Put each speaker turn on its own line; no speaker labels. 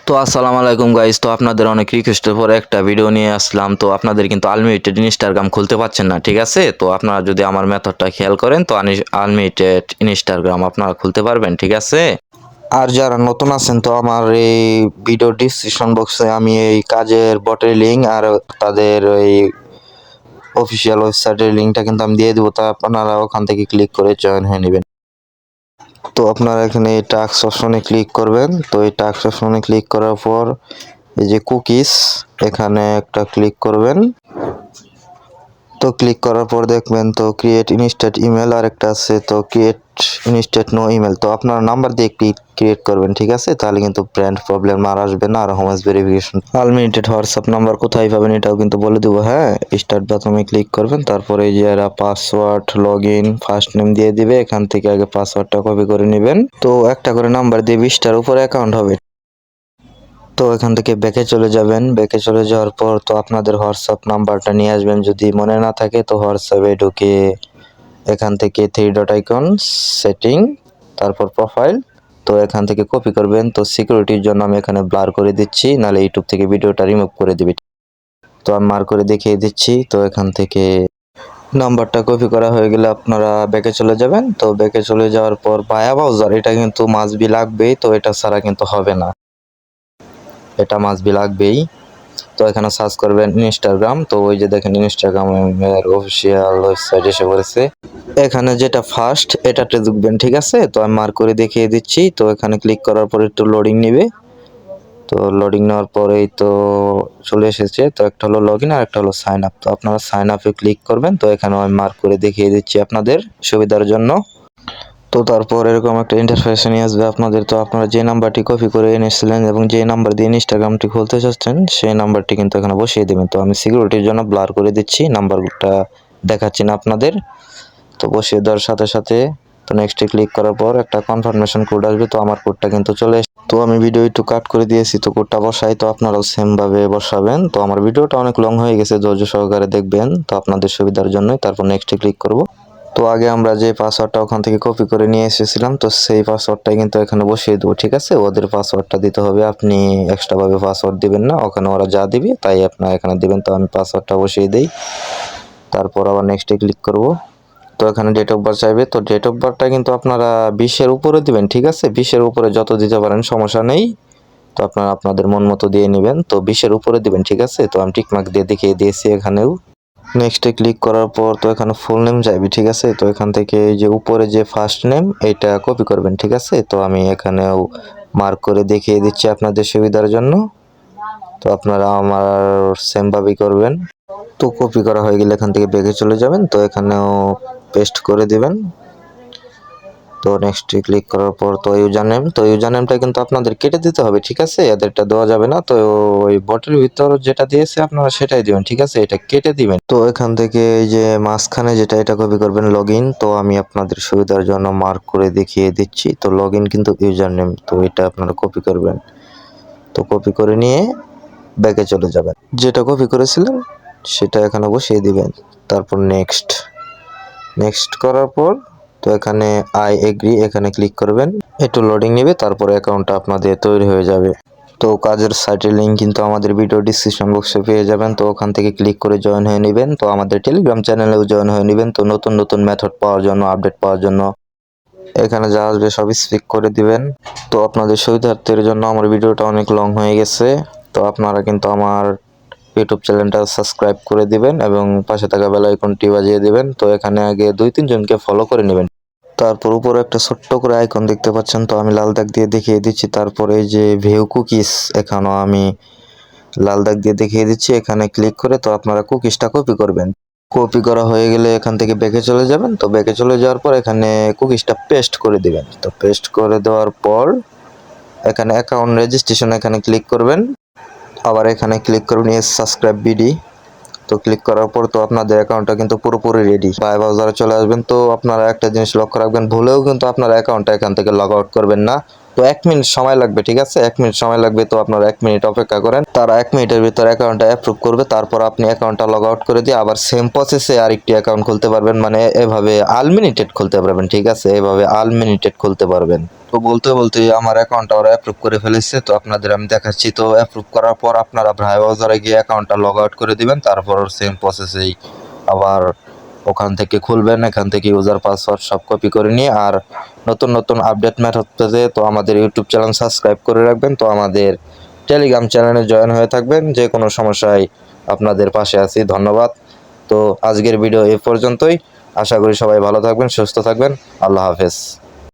তো আসসালামু আলাইকুম গাইস। তো আপনাদের অনেক রিকোয়েস্টের পরে একটা ভিডিও নিয়ে আসলাম। তো আপনাদের কিন্তু আনলিমিটেড ইনস্টাগ্রাম খুলতে পারছেন না, ঠিক আছে? তো আপনারা যদি আমার মেথডটা খেয়াল করেন তো আনলিমিটেড ইনস্টাগ্রাম আপনারা খুলতে পারবেন, ঠিক আছে? আর যারা নতুন আছেন তো আমার এই ভিডিও ডিসক্রিপশন বক্সে আমি এই কাজের বটের লিঙ্ক আর তাদের ওই অফিসিয়াল ওয়েবসাইটের লিঙ্কটা কিন্তু আমি দিয়ে দেবো, তা আপনারা ওখান থেকে ক্লিক করে জয়েন হয়ে নেবেন। তো আপনারা এখানে এই টাস্ক অপশনে ক্লিক করবেন। তো এই টাস্ক অপশনে ক্লিক করার পর এই যে কুকিজ এখানে একটা ক্লিক করবেন। তো ক্লিক করার পর দেখবেন তো ক্রিয়েট ইনস্ট্যান্ট ইমেল আর একটা আছে তো ক্রিয়েট ইনস্ট্যান্ট নো ইমেল। তো আপনার নাম্বার দিয়ে ক্রিয়েট করবেন, ঠিক আছে? তাহলে কিন্তু ব্র্যান্ড প্রবলেম আর আসবে না। আর হোমস ভেরিফিকেশন আনলিমিটেড হোয়াটসঅ্যাপ নাম্বার কোথায় পাবেন এটাও কিন্তু বলে দেবো। হ্যাঁ, স্টার্ট বাটনে ক্লিক করবেন, তারপরে এই যে এরা password log in first name দিয়ে দিবে। এখান থেকে আগে পাসওয়ার্ডটা কপি করে নেবেন। তো একটা করে নাম্বার দিয়ে 20টার উপরে অ্যাকাউন্ট হবে। তো এখান থেকে ব্যাকে চলে যাবেন। ব্যাকে চলে যাওয়ার পর তো আপনাদের হোয়াটসঅ্যাপ নাম্বারটা নিয়ে আসবেন। যদি মনে না থাকে তো হোয়াটসঅ্যাপে ঢুকে এখান থেকে থ্রি ডট আইকন সেটিং, তারপর প্রোফাইল। তো এখান থেকে কপি করবেন। তো সিকিউরিটির জন্য আমি এখানে ব্লার করে দিচ্ছি, নাহলে ইউটিউব থেকে ভিডিওটা রিমুভ করে দিবে। তো আমি মার্ক করে দেখিয়ে দিচ্ছি। তো এখান থেকে নাম্বারটা কপি করা হয়ে গেলে আপনারা ব্যাকে চলে যাবেন। তো ব্যাকে চলে যাওয়ার পর ভায়া ব্রাউজার এটা কিন্তু মাস্ট বি লাগবেই, তো এটা ছাড়া কিন্তু হবে না, এটা মাস্ট বি লাগবেই। তো এখানে সার্চ করবেন ইনস্টাগ্রাম। তো ওই যে দেখেন ইনস্টাগ্রামের অফিসিয়াল ওয়েবসাইট এসে পড়েছে। এখানে যেটা ফার্স্ট এটাতে ঢুকবেন, ঠিক আছে? তো আমি মার্ক করে দেখিয়ে দিচ্ছি। তো এখানে ক্লিক করার পর একটু লোডিং নেবে। তো লোডিং নেওয়ার পরেই তো চলে এসেছে। তো একটা হলো লগ ইন আর একটা হলো সাইন আপ। তো আপনারা সাইন আপে ক্লিক করবেন। তো এখানে আমি মার্ক করে দেখিয়ে দিচ্ছি আপনাদের সুবিধার জন্য। তো তারপর এরকম একটা ইন্টারফেস নিয়ে আসবে আপনাদের। তো আপনারা যে নাম্বারটি কপি করে এনেছিলেন এবং যে নাম্বার দিয়ে ইনস্টাগ্রামটি খুলতে চাচ্ছেন সেই নাম্বারটি কিন্তু এখানে বসিয়ে দেবেন। তো আমি সিকিউরিটির জন্য ব্লার করে দিচ্ছি, নাম্বারটা দেখাচ্ছি না আপনাদের। তো বসিয়ে দেওয়ার সাথে সাথে তো নেক্সটে ক্লিক করার পর একটা কনফার্মেশন কোড আসবে। তো আমার কোডটা কিন্তু চলে এসেছে। তো আমি ভিডিও একটু কাট করে দিয়েছি, তো কোডটা বসাই। তো আপনারাও সেমভাবে বসাবেন। তো আমার ভিডিওটা অনেক লং হয়ে গেছে, ধৈর্য সহকারে দেখবেন তো আপনাদের সুবিধার জন্যই। তারপর নেক্সটে ক্লিক করব। তো আগে আমরা যে পাসওয়ার্ডটা ওখান থেকে কপি করে নিয়ে এসেছিলাম তো সেই পাসওয়ার্ডটাই কিন্তু এখানে বসিয়ে দেবো, ঠিক আছে? ওদের পাসওয়ার্ডটা দিতে হবে, আপনি এক্সট্রাভাবে পাসওয়ার্ড দিবেন না। ওখানে ওরা যা দিবে তাই আপনারা এখানে দিবেন। তো আমি পাসওয়ার্ডটা বসিয়ে দিই, তারপর আবার নেক্সটে ক্লিক করব। তো এখানে ডেট অফ বার্থ চাইবে। তো ডেট অফ বার্থটা কিন্তু আপনারা 20-এর উপরে দিবেন, ঠিক আছে? 20-এর উপরে যত দিতে পারেন সমস্যা নেই। তো আপনারা আপনাদের মন মতো দিয়ে নেবেন। তো 20-এর উপরে দিবেন, ঠিক আছে? তো আমি টিকমার্ক দিয়ে দেখিয়ে দিয়েছি এখানেও। নেক্সটে ক্লিক করার পর তো এখানে ফুল নেম চাইবে, ঠিক আছে? তো এখান থেকে এই যে উপরে যে ফার্স্ট নেম এইটা কপি করবেন, ঠিক আছে? তো আমি এখানেও মার্ক করে দেখিয়ে দিচ্ছি আপনাদের সুবিধার জন্য। তো আপনারা আমার সেমভাবেই করবেন। তো কপি করা হয়ে গেলে এখান থেকে ব্যাকে চলে যাবেন। তো এখানেও পেস্ট করে দিবেন। তো নেক্সটে ক্লিক করার পর তো ইউজার নেমটা কিন্তু আপনাদের কেটে দিতে হবে, ঠিক আছে? এদেরটা দেওয়া যাবে না। তো ওই বটের ভিতর যেটা দিয়েছে আপনারা সেটাই দিবেন, ঠিক আছে? এটা কেটে দিবেন। তো এখান থেকে এই যে মাঝখানে যেটা এটা কপি করবেন লগ ইন। তো আমি আপনাদের সুবিধার জন্য মার্ক করে দেখিয়ে দিচ্ছি। তো লগ ইন কিন্তু ইউজার নেম, তো এটা আপনারা কপি করবেন। তো কপি করে নিয়ে ব্যাকে চলে যাবেন, যেটা কপি করেছিলেন সেটা এখানে বসিয়ে দিবেন। তারপর নেক্সট করার পর তো এখানে আই এগ্রি এখানে ক্লিক করবেন। একটু লোডিং নেবে, তারপরে অ্যাকাউন্টটা আপনাদের তৈরি হয়ে যাবে। তো কাজের সাইটের লিঙ্ক কিন্তু আমাদের ভিডিও ডিসক্রিপশন বক্সে পেয়ে যাবেন। তো ওখান থেকে ক্লিক করে জয়েন হয়ে নেবেন। তো আমাদের টেলিগ্রাম চ্যানেলেও জয়েন হয়ে নেবেন। তো নতুন নতুন মেথড পাওয়ার জন্য, আপডেট পাওয়ার জন্য এখানে যা আসবে সব স্পিক করে দিবেন। তো আপনাদের সুবিধার্থের জন্য আমার ভিডিওটা অনেক লং হয়ে গেছে। তো আপনারা কিন্তু আমার ইউটিউব চ্যানেলটা সাবস্ক্রাইব করে দিবেন এবং পাশে থাকা বেল আইকনটি বাজিয়ে দিবেন। তো এখানে আগে 2-3 জনকে ফলো করে নেবেন। তারপর উপরে একটা ছোট্ট করে আইকন দেখতে পাচ্ছেন, তো আমি লাল দাগ দিয়ে দেখিয়ে দিচ্ছি। তারপরে এই যে ভিউ কুকিজ এখানেও আমি লাল দাগ দিয়ে দেখিয়ে দিচ্ছি। এখানে ক্লিক করে তো আপনারা কুকিজটা কপি করবেন। কপি করা হয়ে গেলে এখান থেকে ব্যাকে চলে যাবেন। তো ব্যাকে চলে যাওয়ার পর এখানে কুকিজটা পেস্ট করে দিবেন। তো পেস্ট করে দেওয়ার পর এখানে অ্যাকাউন্ট রেজিস্ট্রেশন এখানে ক্লিক করবেন। আবার এখানে ক্লিক করবেন ইয়েস সাবস্ক্রাইব বিডি। তো ক্লিক করার পর তো আপনাদের অ্যাকাউন্টটা কিন্তু পুরোপুরি রেডি। ভাই ব্রাউজারে চলে আসবেন। তো আপনারা একটা জিনিস লক্ষ্য রাখবেন, ভুলেও কিন্তু আপনার অ্যাকাউন্টটা এখান থেকে লগ আউট করবেন না। তো 1 মিনিট সময় লাগবে, ঠিক আছে? 1 মিনিট সময় লাগবে, তো আপনারা 1 মিনিট অপেক্ষা করেন। তারা 1 মিনিটের ভিতর অ্যাকাউন্টটা অ্যাপ্রুভ করবে, তারপর আপনি অ্যাকাউন্টটা লগ আউট করে দিয়ে আবার সেম প্রসেসে আরেকটি অ্যাকাউন্ট খুলতে পারবেন। মানে এভাবে আনলিমিটেড খুলতে পারবেন, ঠিক আছে? এভাবে আনলিমিটেড খুলতে পারবেন। তো বলতে বলতে আমার অ্যাকাউন্টটা ওরা অ্যাপ্রুভ করে ফেলেছে, তো আপনাদের আমি দেখাচ্ছি। তো অ্যাপ্রুভ করার পর আপনারা ব্রাউজারে গিয়ে অ্যাকাউন্টটা লগ আউট করে দিবেন, তারপর সেম প্রসেসেই আবার ওখান থেকে খুলবেন। এখান থেকে ইউজার পাসওয়ার্ড সব কপি করে নিয়ে আর নতুন নতুন আপডেট মেথড পেতে তো আমাদের ইউটিউব চ্যানেল সাবস্ক্রাইব করে রাখবেন। তো আমাদের টেলিগ্রাম চ্যানেলে জয়েন হয়ে থাকবেন, যে কোনো সমস্যায় আপনাদের পাশে আছি। ধন্যবাদ। তো আজকের ভিডিও এ পর্যন্তই। আশা করি সবাই ভালো থাকবেন, সুস্থ থাকবেন। আল্লাহ হাফেজ।